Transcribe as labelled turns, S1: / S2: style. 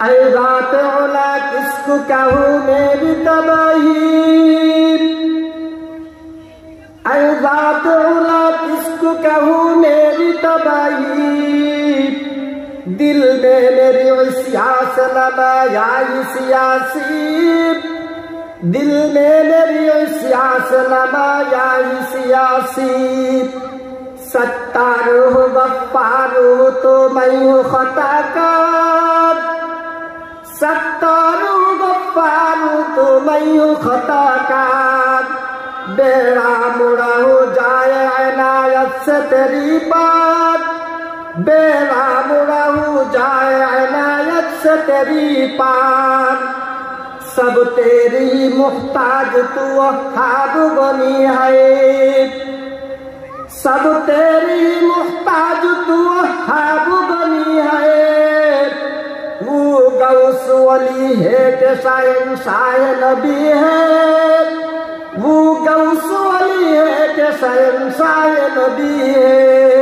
S1: ऐ ज़ात औला किसको कहूँ मेरी तबाही, ऐ ज़ात औला किसको कहूँ मेरी तबाही। दिल में मेरी सियास नमायाई सियासी, दिल में मेरी सियास नमायाई सियासी। सत्तार हो गफ्फार हो तो मैं हूँ खताकार, सत्तार हो गफ्फार हो तो मैं हूँ खताकार। बेड़ा मुड़ा हो जाए इनायत से तेरी बात, बेड़ा मुड़ा हो जाए इनायत से तेरी पार। सब तेरी मुख्ताज तू वहाब बनी है, सब तेरी मुख्ताज तू वहाब बनी है। वो गौस वली है कि शहंशाह नबी है, वो गौस वली है कि शहंशाह नबी है।